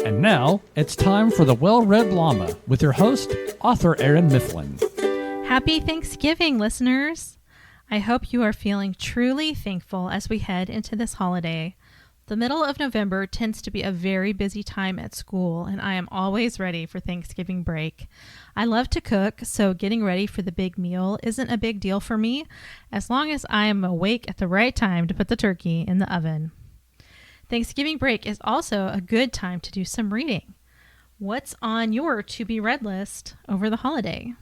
And now, it's time for the Well-Read Llama with your host, author Erin Mifflin. Happy Thanksgiving, listeners! I hope you are feeling truly thankful as we head into this holiday. The middle of November tends to be a very busy time at school, and I am always ready for Thanksgiving break. I love to cook, so getting ready for the big meal isn't a big deal for me, as long as I am awake at the right time to put the turkey in the oven. Thanksgiving break is also a good time to do some reading. What's on your to-be-read list over the holiday?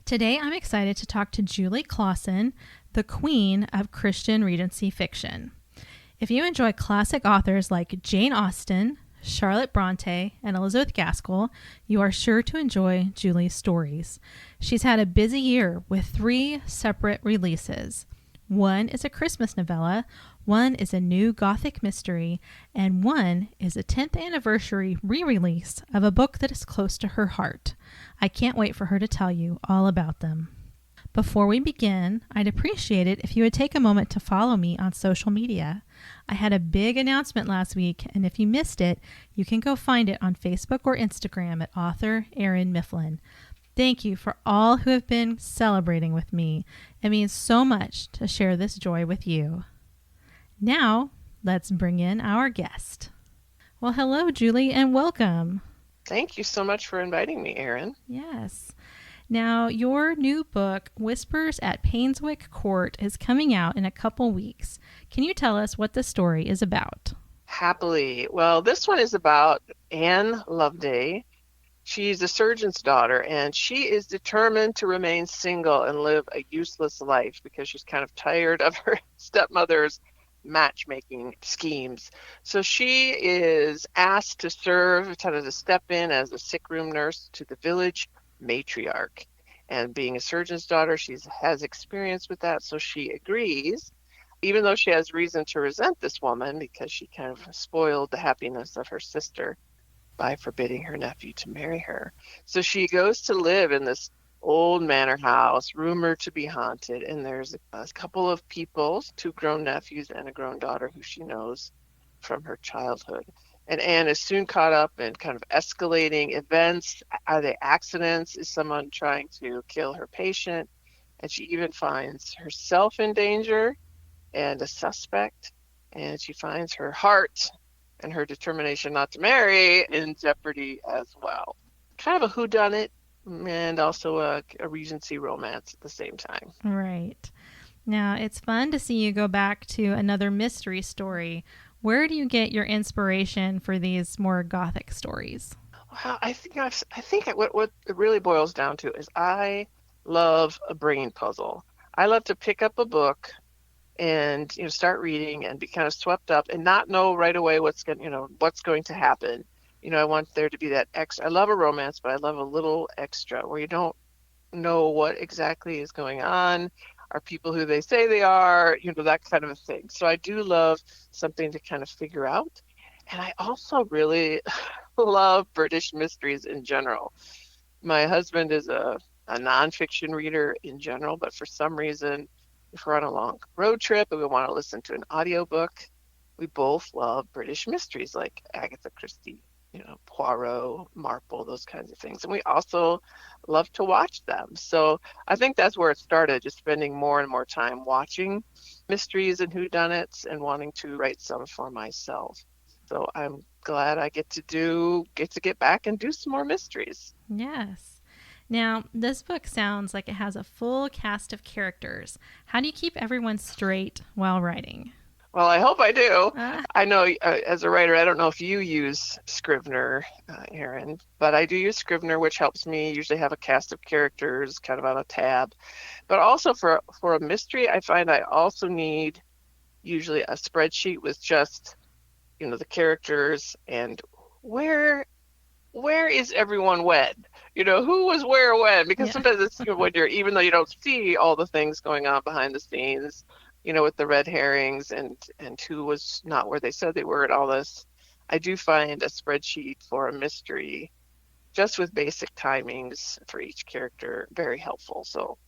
Today, I'm excited to talk to Julie Klassen, the queen of Christian Regency fiction. If you enjoy classic authors like Jane Austen, Charlotte Bronte, and Elizabeth Gaskell, you are sure to enjoy Julie's stories. She's had a busy year with 3 separate releases. One is a Christmas novella, one is a new Gothic mystery, and one is a 10th anniversary re-release of a book that is close to her heart. I can't wait for her to tell you all about them. Before we begin, I'd appreciate it if you would take a moment to follow me on social media. I had a big announcement last week, and if you missed it, you can go find it on Facebook or Instagram at author Erin Mifflin. Thank you for all who have been celebrating with me. It means so much to share this joy with you. Now, let's bring in our guest. Well, hello, Julie, and welcome. Thank you so much for inviting me, Erin. Yes. Now, your new book, Whispers at Painswick Court, is coming out in a couple weeks. Can you tell us what the story is about? Happily. Well, this one is about Anne Loveday. She's a surgeon's daughter, and she is determined to remain single and live a useless life because she's kind of tired of her stepmother's matchmaking schemes. So she is asked to serve, to step in as a sick room nurse to the village matriarch. And being a surgeon's daughter, she has experience with that, so she agrees, even though she has reason to resent this woman because she kind of spoiled the happiness of her sister by forbidding her nephew to marry her. So she goes to live in this old manor house, rumored to be haunted, and there's a couple of people, 2 grown nephews and a grown daughter who she knows from her childhood. And Anne is soon caught up in kind of escalating events. Are they accidents? Is someone trying to kill her patient? And she even finds herself in danger and a suspect. And she finds her heart and her determination not to marry in jeopardy as well. Kind of a whodunit and also a Regency romance at the same time. Right. Now, it's fun to see you go back to another mystery story. Where do you get your inspiration for these more Gothic stories? Well, I think what it really boils down to is I love a brain puzzle. I love to pick up a book and start reading and be kind of swept up and not know right away what's going to happen. I want there to be that extra. I love a romance, but I love a little extra where you don't know what exactly is going on. Are people who they say they are, that kind of a thing. So I do love something to kind of figure out. And I also really love British mysteries in general. My husband is a nonfiction reader in general, but for some reason, if we're on a long road trip and we want to listen to an audiobook, we both love British mysteries like Agatha Christie, Poirot, Marple, those kinds of things. And we also love to watch them. So I think that's where it started, just spending more and more time watching mysteries and whodunits and wanting to write some for myself. So I'm glad I get to get back and do some more mysteries. Yes. Now, this book sounds like it has a full cast of characters. How do you keep everyone straight while writing? Well, I hope I do. I know as a writer, I don't know if you use Scrivener, Erin, but I do use Scrivener, which helps me usually have a cast of characters kind of on a tab. But also for a mystery, I find I also need usually a spreadsheet with just, the characters and where is everyone when? Who was where when? Because sometimes it's when even though you don't see all the things going on behind the scenes, with the red herrings and who was not where they said they were and all this, I do find a spreadsheet for a mystery just with basic timings for each character very helpful. So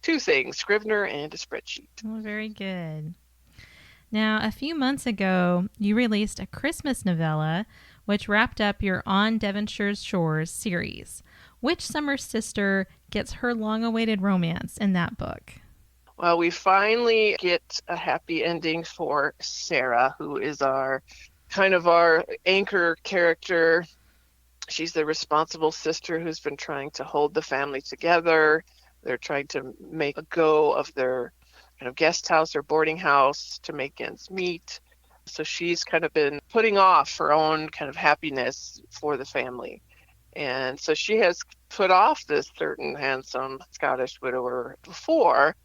2 things, Scrivener and a spreadsheet. Oh, very good. Now, a few months ago, you released a Christmas novella which wrapped up your On Devonshire's Shores series. Which summer sister gets her long-awaited romance in that book? Well, we finally get a happy ending for Sarah, who is our anchor character. She's the responsible sister who's been trying to hold the family together. They're trying to make a go of their kind of guest house or boarding house to make ends meet. So she's kind of been putting off her own kind of happiness for the family. And so she has put off this certain handsome Scottish widower before.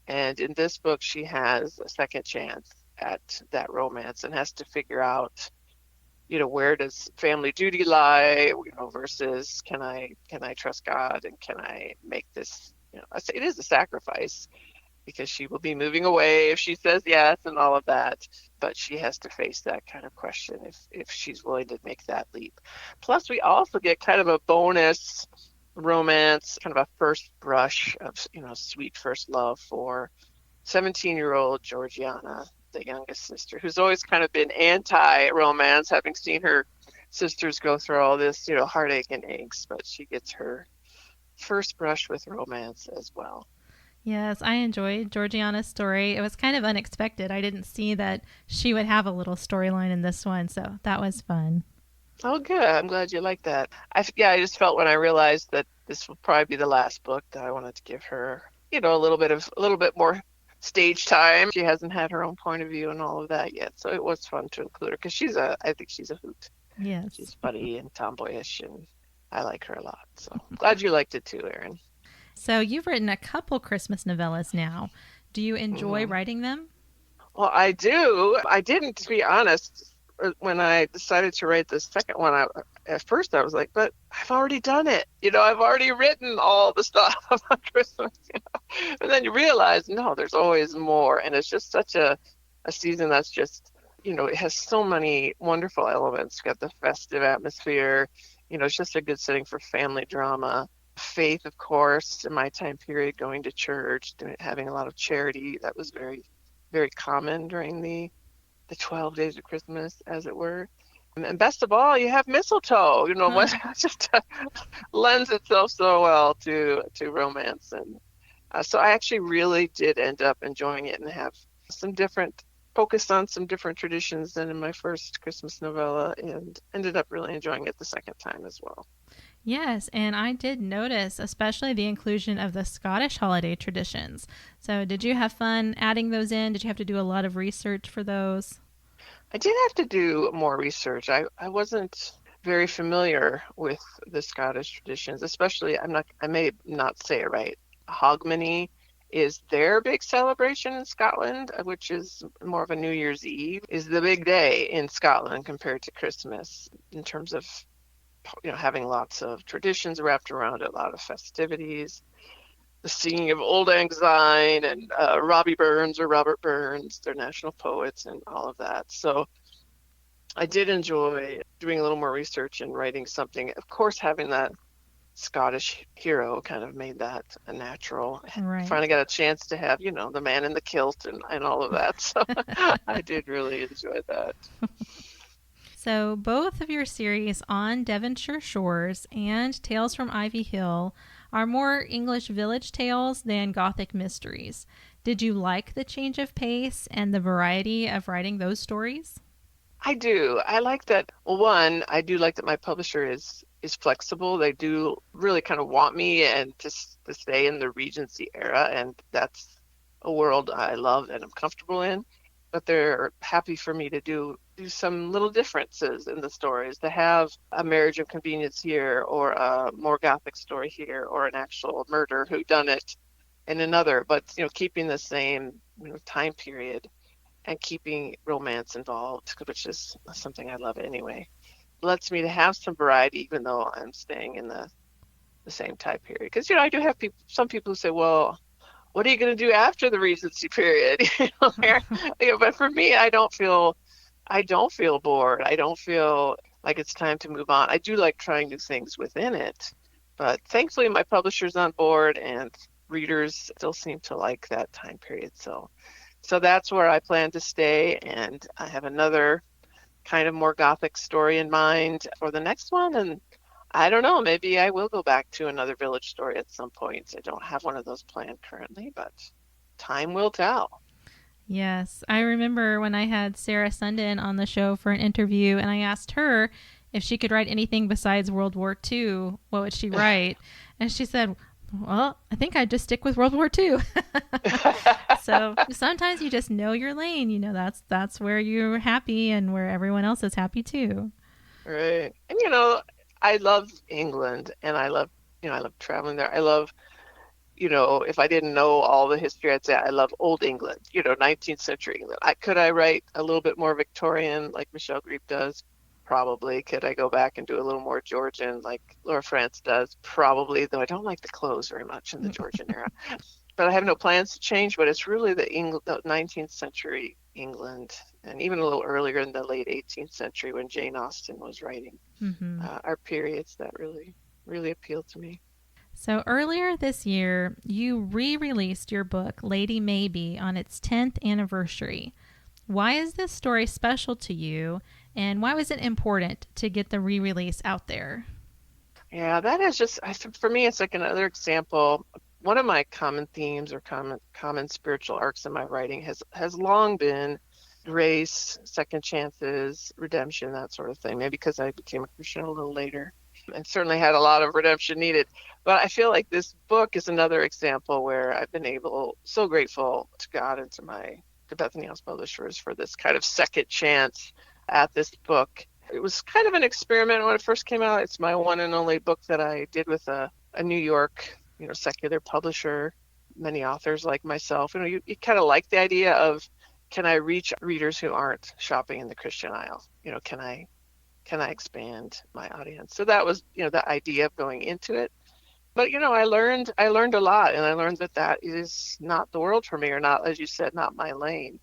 And in this book, she has a second chance at that romance and has to figure out, where does family duty lie, versus can I trust God, and can I make this, I say it is a sacrifice because she will be moving away if she says yes and all of that. But she has to face that kind of question if she's willing to make that leap. Plus, we also get kind of a bonus romance, kind of a first brush of, sweet first love for 17-year-old Georgiana, the youngest sister, who's always kind of been anti-romance, having seen her sisters go through all this, heartache and angst, but she gets her first brush with romance as well. Yes, I enjoyed Georgiana's story. It was kind of unexpected. I didn't see that she would have a little storyline in this one, so that was fun. Oh, good. I'm glad you like that. I just felt when I realized that this will probably be the last book that I wanted to give her, a little bit more stage time. She hasn't had her own point of view and all of that yet, so it was fun to include her because I think she's a hoot. Yes. She's funny and tomboyish, and I like her a lot. So glad you liked it too, Erin. So you've written a couple Christmas novellas now. Do you enjoy writing them? Well, I do. I didn't, to be honest, when I decided to write the second one. At first I was like, but I've already done it. I've already written all the stuff about Christmas. And then you realize, no, there's always more. And it's just such a season that's just, it has so many wonderful elements. You've got the festive atmosphere. It's just a good setting for family drama. Faith, of course, in my time period, going to church, having a lot of charity. That was very, very common during the 12 days of Christmas, as it were. And best of all, you have mistletoe. What just lends itself so well to romance. And so I actually really did end up enjoying it and have focused on some different traditions than in my first Christmas novella, and ended up really enjoying it the second time as well. Yes, and I did notice especially the inclusion of the Scottish holiday traditions. So did you have fun adding those in? Did you have to do a lot of research for those? I did have to do more research. I wasn't very familiar with the Scottish traditions, especially I may not say it right. Hogmanay is their big celebration in Scotland, which is more of a New Year's Eve, is the big day in Scotland compared to Christmas in terms of having lots of traditions wrapped around it, a lot of festivities, the singing of Old Lang Syne and Robbie Burns or Robert Burns, their national poets, and all of that. So I did enjoy doing a little more research and writing something. Of course, having that Scottish hero kind of made that a natural. Right. Finally got a chance to have, the man in the kilt and all of that. So I did really enjoy that. So both of your series, On Devonshire Shores and Tales from Ivy Hill, are more English village tales than Gothic mysteries. Did you like the change of pace and the variety of writing those stories? I do. I like that. Well, one, I do like that my publisher is flexible. They do really kind of want me and to stay in the Regency era, and that's a world I love and I'm comfortable in. But they're happy for me to do some little differences in the stories, to have a marriage of convenience here, or a more Gothic story here, or an actual murder whodunit in another, but keeping the same time period and keeping romance involved, which is something I love anyway. It lets me to have some variety, even though I'm staying in the same time period. Because I do have some people who say, well, what are you going to do after the Regency period? But for me, I don't feel bored. I don't feel like it's time to move on. I do like trying new things within it, but thankfully my publisher's on board and readers still seem to like that time period. So that's where I plan to stay. And I have another kind of more Gothic story in mind for the next one. And I don't know, maybe I will go back to another village story at some point. I don't have one of those planned currently, but time will tell. Yes, I remember when I had Sarah Sundin on the show for an interview, and I asked her if she could write anything besides World War II, what would she write? And she said, well, I think I'd just stick with World War II. So sometimes you just know your lane. You know, that's where you're happy and where everyone else is happy too. Right. And I love England, and I love traveling there. I love, if I didn't know all the history, I'd say I love old England, 19th century England. Could I write a little bit more Victorian like Michelle Griep does? Probably. Could I go back and do a little more Georgian like Laura France does? Probably, though I don't like the clothes very much in the Georgian era. But I have no plans to change, but it's really the 19th century England, and even a little earlier in the late 18th century when Jane Austen was writing, are periods that really, really appeal to me. So earlier this year, you re-released your book, Lady Maybe, on its 10th anniversary. Why is this story special to you, and why was it important to get the re-release out there? Yeah, that is just, for me, it's like another example. One of my common themes or common spiritual arcs in my writing has long been grace, second chances, redemption, that sort of thing. Maybe because I became a Christian a little later and certainly had a lot of redemption needed. But I feel like this book is another example where I've been so grateful to God and to Bethany House Publishers for this kind of second chance at this book. It was kind of an experiment when it first came out. It's my one and only book that I did with a New York, secular publisher. Many authors like myself, you kind of like the idea of, can I reach readers who aren't shopping in the Christian aisle? Can I expand my audience? So that was, the idea of going into it. But I learned a lot, and I learned that is not the world for me, or not, as you said, not my lane.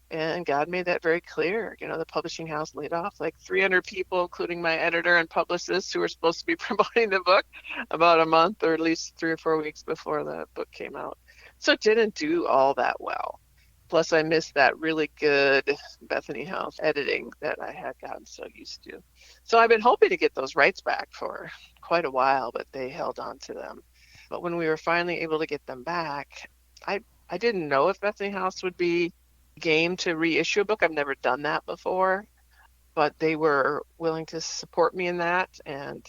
And God made that very clear. The publishing house laid off like 300 people, including my editor and publicist, who were supposed to be promoting the book about a month or at least 3 or 4 weeks before the book came out. So it didn't do all that well. Plus, I missed that really good Bethany House editing that I had gotten so used to. So I've been hoping to get those rights back for quite a while, but they held on to them. But when we were finally able to get them back, I didn't know if Bethany House would be game to reissue a book. I've never done that before, but they were willing to support me in that, and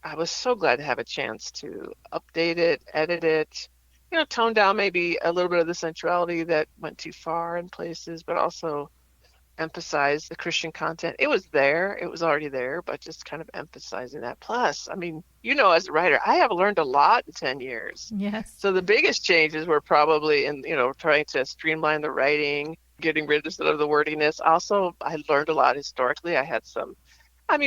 I was so glad to have a chance to update it, edit it, tone down maybe a little bit of the sensuality that went too far in places, but also emphasize the Christian content. It was there, it was already there, but just kind of emphasizing that. Plus, as a writer, I have learned a lot in 10 years. Yes. So the biggest changes were probably in, trying to streamline the writing, getting rid of some of the wordiness. Also, I learned a lot historically. I had some,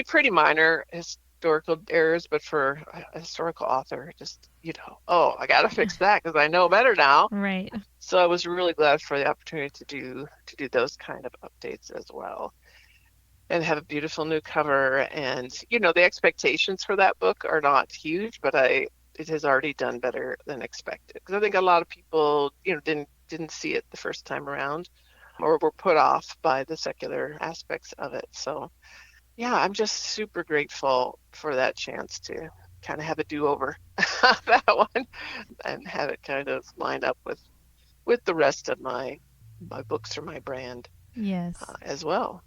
pretty minor historical errors, but for a historical author, just, I got to fix that because I know better now. Right. So I was really glad for the opportunity to do those kind of updates as well, and have a beautiful new cover. And the expectations for that book are not huge, but it has already done better than expected, because I think a lot of people didn't see it the first time around, or were put off by the secular aspects of it. So yeah, I'm just super grateful for that chance to kind of have a do-over that one, and have it kind of lined up with the rest of my books or my brand. Yes. As well.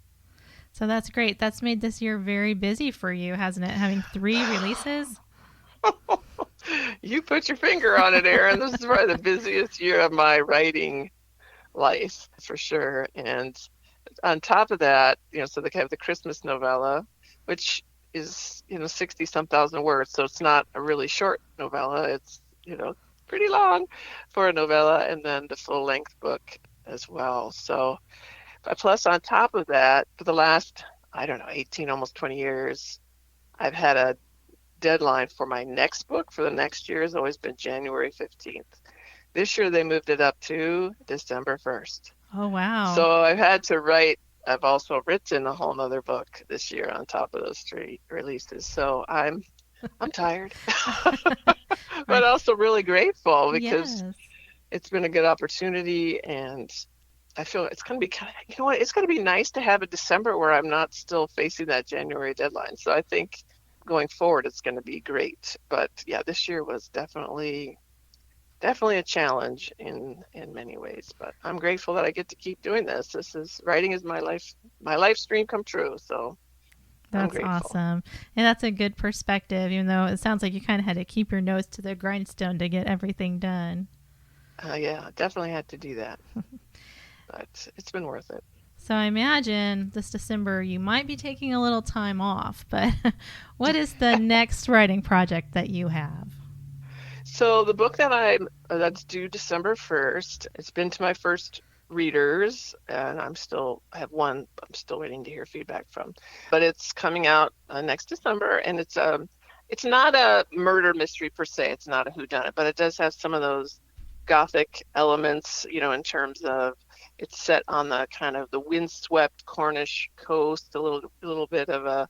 So that's great. That's made this year very busy for you, hasn't it? Having 3 releases. You put your finger on it, Erin. This is probably the busiest year of my writing life, for sure. And on top of that, so they have the Christmas novella, which is, 60 some thousand words. So it's not a really short novella. It's, pretty long for a novella, and then the full length book as well. So, plus on top of that, for the last, 18, almost 20 years, I've had a deadline for my next book for the next year has always been January 15th. This year they moved it up to December 1st. Oh, wow. So I've also written a whole nother book this year on top of those 3 releases. So I'm tired, but also really grateful, because it's been a good opportunity, and I feel it's going to be you know what, it's going to be nice to have a December where I'm not still facing that January deadline. So I think going forward, it's going to be great. But yeah, this year was definitely a challenge in many ways. But I'm grateful that I get to keep doing this. Writing is my life dream come true. So I'm That's grateful. awesome. And that's a good perspective, even though it sounds like you kind of had to keep your nose to the grindstone to get everything done. Yeah, definitely had to do that, but it's been worth it. So I imagine this December you might be taking a little time off, but what is the next writing project that you have? So the book that's due December 1st. It's been to my first readers, and I have one I'm still waiting to hear feedback from, but it's coming out next December, and it's not a murder mystery per se. It's not a whodunit, but it does have some of those gothic elements, in terms of it's set on the kind of the windswept Cornish coast, a little bit of a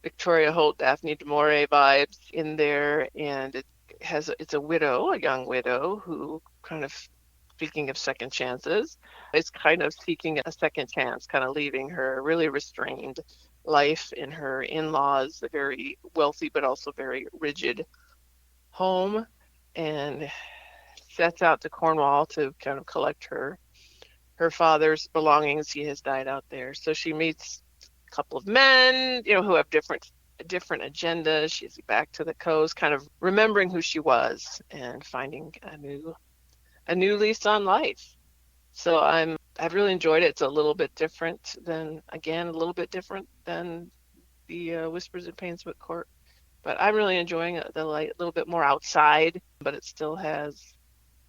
Victoria Holt, Daphne du Maurier vibes in there, and it's a young widow who kind of, speaking of second chances, is kind of seeking a second chance, kind of leaving her really restrained life in her in-laws, a very wealthy but also very rigid home, and sets out to Cornwall to kind of collect her father's belongings. He has died out there. So she meets a couple of men, who have different agendas. She's back to the coast, kind of remembering who she was and finding a new lease on life. So I've really enjoyed it. It's a little bit different than the Whispers in Painswick Court. But I'm really enjoying it. The light, a little bit more outside, but it still has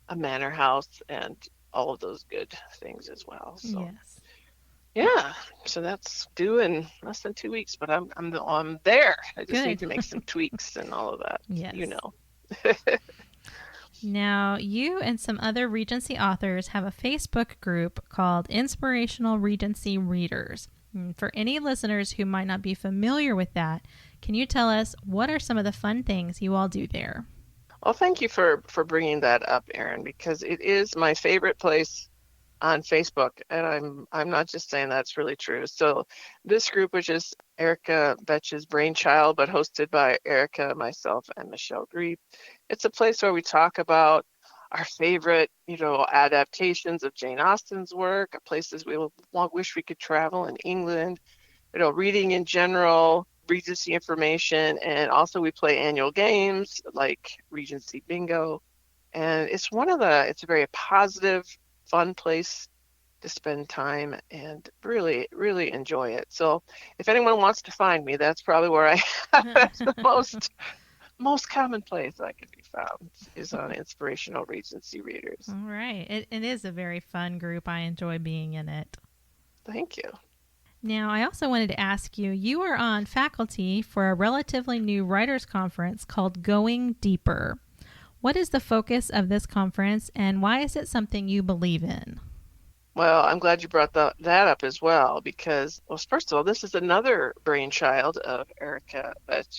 a manor house and all of those good things as well. So Yes. yeah, so that's due in less than 2 weeks, but I'm there. I just need Good. to make some tweaks and all of that. You Yes. know. Now, you and some other Regency authors have a Facebook group called Inspirational Regency Readers. For any listeners who might not be familiar with that, can you tell us what are some of the fun things you all do there? Well, thank you for bringing that up, Erin, because it is my favorite place on Facebook, and I'm not just saying that's really true. So this group, which is Erica Betch's brainchild, but hosted by Erica, myself, and Michelle Griep, it's a place where we talk about our favorite, adaptations of Jane Austen's work, places wish we could travel in England, reading in general, Regency information, and also we play annual games like Regency Bingo. And it's a very positive, fun place to spend time and really, really enjoy it. So if anyone wants to find me, that's probably where that's the most common place I can be found is on Inspirational Regency Readers. All right. It is a very fun group. I enjoy being in it. Thank you. Now, I also wanted to ask you, you are on faculty for a relatively new writers conference called Going Deeper. What is the focus of this conference and why is it something you believe in? Well, I'm glad you brought that up as well because, well, first of all, this is another brainchild of Erica,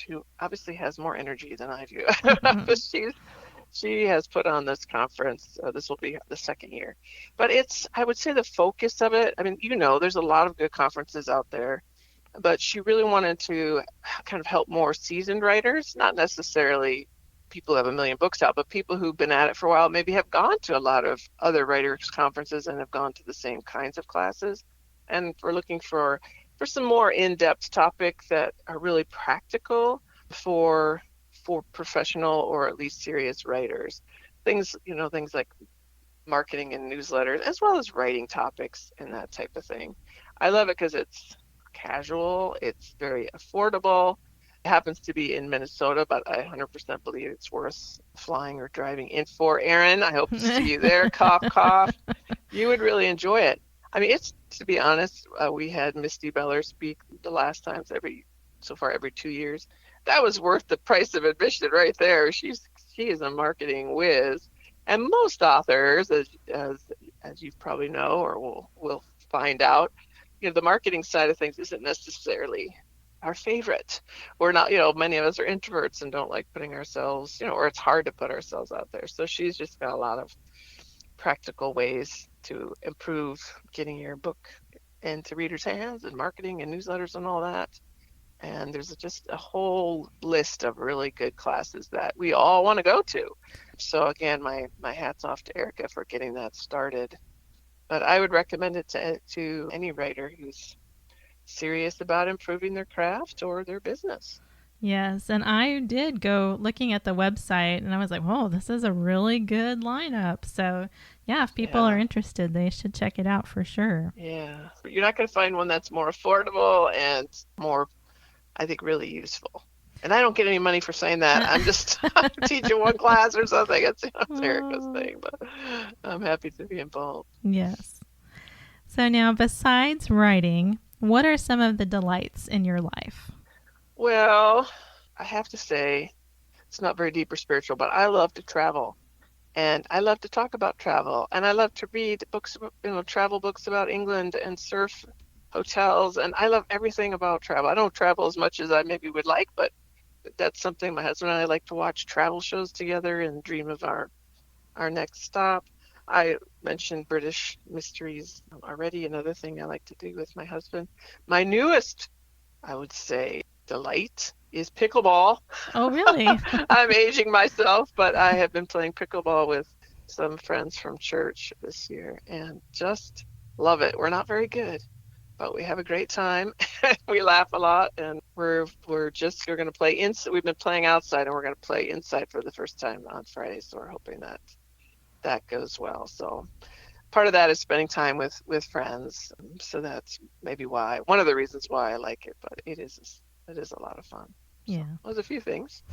who obviously has more energy than I do. But she has put on this conference. This will be the second year. But I would say the focus of it, I mean, there's a lot of good conferences out there, but she really wanted to kind of help more seasoned writers, not necessarily people who have a million books out, but people who've been at it for a while, maybe have gone to a lot of other writers conferences and have gone to the same kinds of classes. And we're looking for some more in-depth topics that are really practical for professional or at least serious writers. Things like marketing and newsletters, as well as writing topics and that type of thing. I love it because it's casual, it's very affordable. It happens to be in Minnesota, but I 100% believe it's worth flying or driving in for. Erin, I hope to see you there. Cough, cough. You would really enjoy it. I mean, to be honest, we had Misty Beller speak the last times so far every 2 years. That was worth the price of admission right there. She is a marketing whiz. And most authors, as you probably know or will find out, the marketing side of things isn't necessarily our favorite. We're not, many of us are introverts and don't like putting ourselves, or it's hard to put ourselves out there. So she's just got a lot of practical ways to improve getting your book into readers' hands and marketing and newsletters and all that. And there's just a whole list of really good classes that we all want to go to. So again, my hat's off to Erica for getting that started. But I would recommend it to any writer who's serious about improving their craft or their business. Yes, and I did go looking at the website and I was like, whoa, this is a really good lineup. So, yeah, if people are interested, they should check it out for sure. Yeah. But you're not going to find one that's more affordable and more, I think, really useful. And I don't get any money for saying that. I'm just teaching one class or something. It's Erica's thing, but I'm happy to be involved. Yes. So now, besides writing, what are some of the delights in your life? Well, I have to say, it's not very deep or spiritual, but I love to travel. And I love to talk about travel. And I love to read books, travel books about England and surf hotels. And I love everything about travel. I don't travel as much as I maybe would like, but that's something my husband and I like to watch travel shows together and dream of our next stop. I mentioned British mysteries already, another thing I like to do with my husband. My newest, I would say, delight is pickleball. Oh, really? I'm aging myself, but I have been playing pickleball with some friends from church this year and just love it. We're not very good, but we have a great time. We laugh a lot, and we're going to play inside. We've been playing outside, and we're going to play inside for the first time on Friday. So we're hoping that goes well. So part of that is spending time with friends. So that's maybe one of the reasons why I like it. But it is a lot of fun. Yeah. So there's a few things.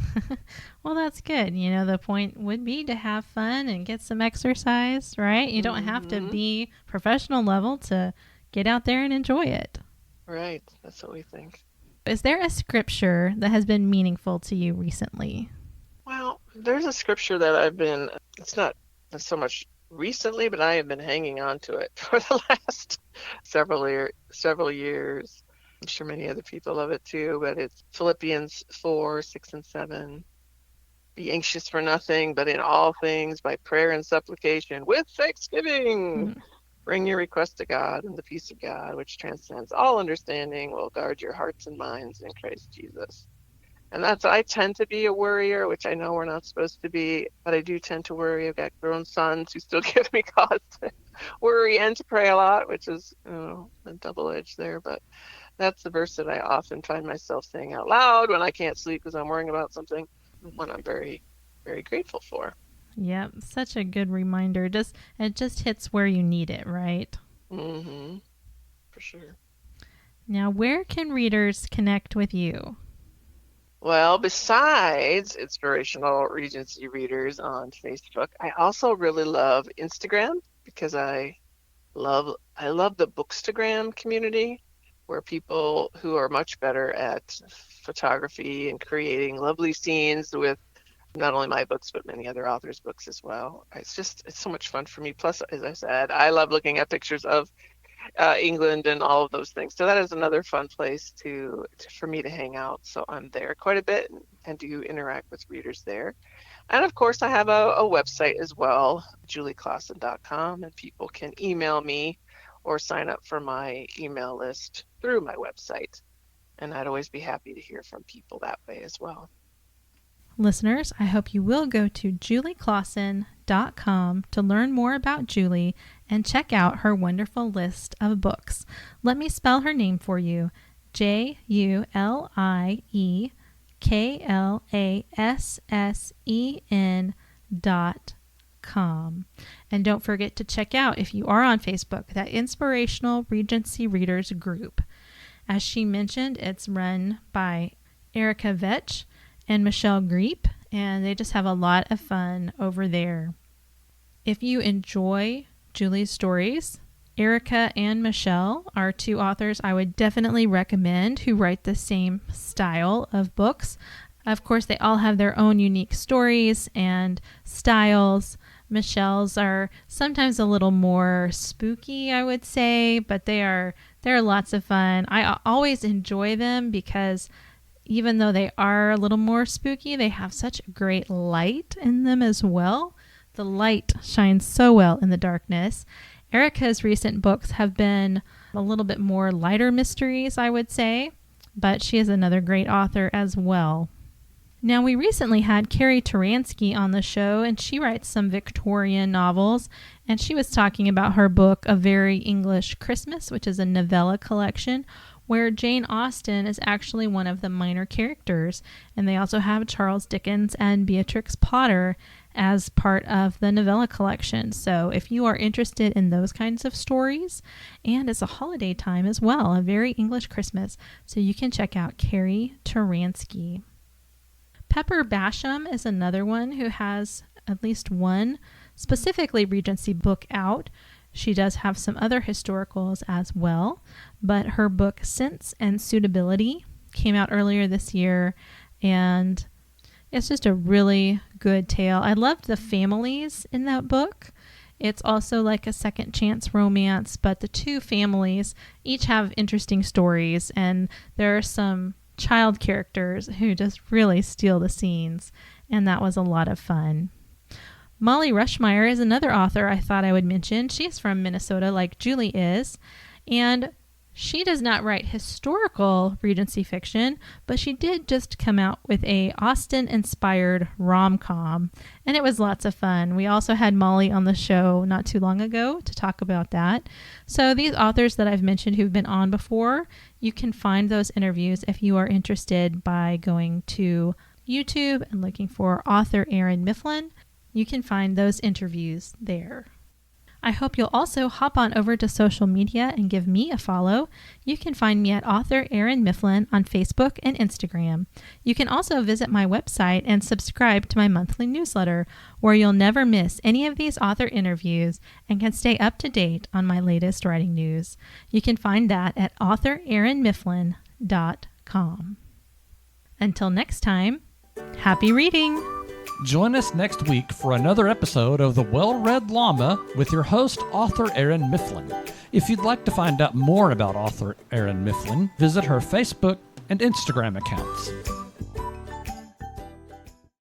Well, that's good. The point would be to have fun and get some exercise, right? You don't have to be professional level to get out there and enjoy it. Right. That's what we think. Is there a scripture that has been meaningful to you recently? Well, there's a scripture that it's not so much recently, but I have been hanging on to it for the last several years. I'm sure many other people love it too, but it's Philippians 4, 6, and 7. Be anxious for nothing, but in all things, by prayer and supplication, with thanksgiving, bring your request to God, and the peace of God, which transcends all understanding, will guard your hearts and minds in Christ Jesus. And I tend to be a worrier, which I know we're not supposed to be, but I do tend to worry. I've got grown sons who still give me cause to worry and to pray a lot, which is a double edge there. But that's the verse that I often find myself saying out loud when I can't sleep because I'm worrying about something, one I'm very, very grateful for. Yep, such a good reminder. It just hits where you need it, right? Mm-hmm. For sure. Now, where can readers connect with you? Well, besides Inspirational Regency Readers on Facebook, I also really love Instagram because I love the Bookstagram community, where people who are much better at photography and creating lovely scenes with not only my books, but many other authors' books as well. It's so much fun for me. Plus, as I said, I love looking at pictures of England and all of those things. So that is another fun place for me to hang out. So I'm there quite a bit and do interact with readers there. And of course, I have a website as well, julieklassen.com, and people can email me or sign up for my email list through my website. And I'd always be happy to hear from people that way as well. Listeners, I hope you will go to julieklassen.com to learn more about Julie and check out her wonderful list of books. Let me spell her name for you. JulieKlassen.com. And don't forget to check out, if you are on Facebook, that Inspirational Regency Readers group. As she mentioned, it's run by Erica Vetch and Michelle Greep, and they just have a lot of fun over there. If you enjoy Julie's stories, Erica and Michelle are two authors I would definitely recommend who write the same style of books. Of course, they all have their own unique stories and styles. Michelle's are sometimes a little more spooky, I would say, but they're lots of fun. I always enjoy them because even though they are a little more spooky, they have such great light in them as well The light shines so well in the darkness. Erica's recent books have been a little bit more lighter mysteries, I would say, but she is another great author as well. Now, we recently had Carrie Taransky on the show, and she writes some Victorian novels, and she was talking about her book, A Very English Christmas, which is a novella collection, where Jane Austen is actually one of the minor characters, and they also have Charles Dickens and Beatrix Potter as part of the novella collection. So if you are interested in those kinds of stories, and it's a holiday time as well, A Very English Christmas, so you can check out Carrie Taransky. Pepper Basham is another one who has at least one specifically Regency book out. She does have some other historicals as well, but her book Sense and Suitability came out earlier this year, and it's just a really good tale. I loved the families in that book. It's also like a second chance romance, but the two families each have interesting stories, and there are some child characters who just really steal the scenes, and that was a lot of fun. Molly Rushmeyer is another author I thought I would mention. She's from Minnesota like Julie is, and she does not write historical Regency fiction, but she did just come out with a Austen-inspired rom-com, and it was lots of fun. We also had Molly on the show not too long ago to talk about that. So these authors that I've mentioned who've been on before, you can find those interviews if you are interested by going to YouTube and looking for author Erin Mifflin. You can find those interviews there. I hope you'll also hop on over to social media and give me a follow. You can find me at author Erin Mifflin on Facebook and Instagram. You can also visit my website and subscribe to my monthly newsletter, where you'll never miss any of these author interviews and can stay up to date on my latest writing news. You can find that at authorerinmifflin.com. Until next time, happy reading! Join us next week for another episode of The Well-Read Llama with your host, author Erin Mifflin. If you'd like to find out more about author Erin Mifflin, visit her Facebook and Instagram accounts.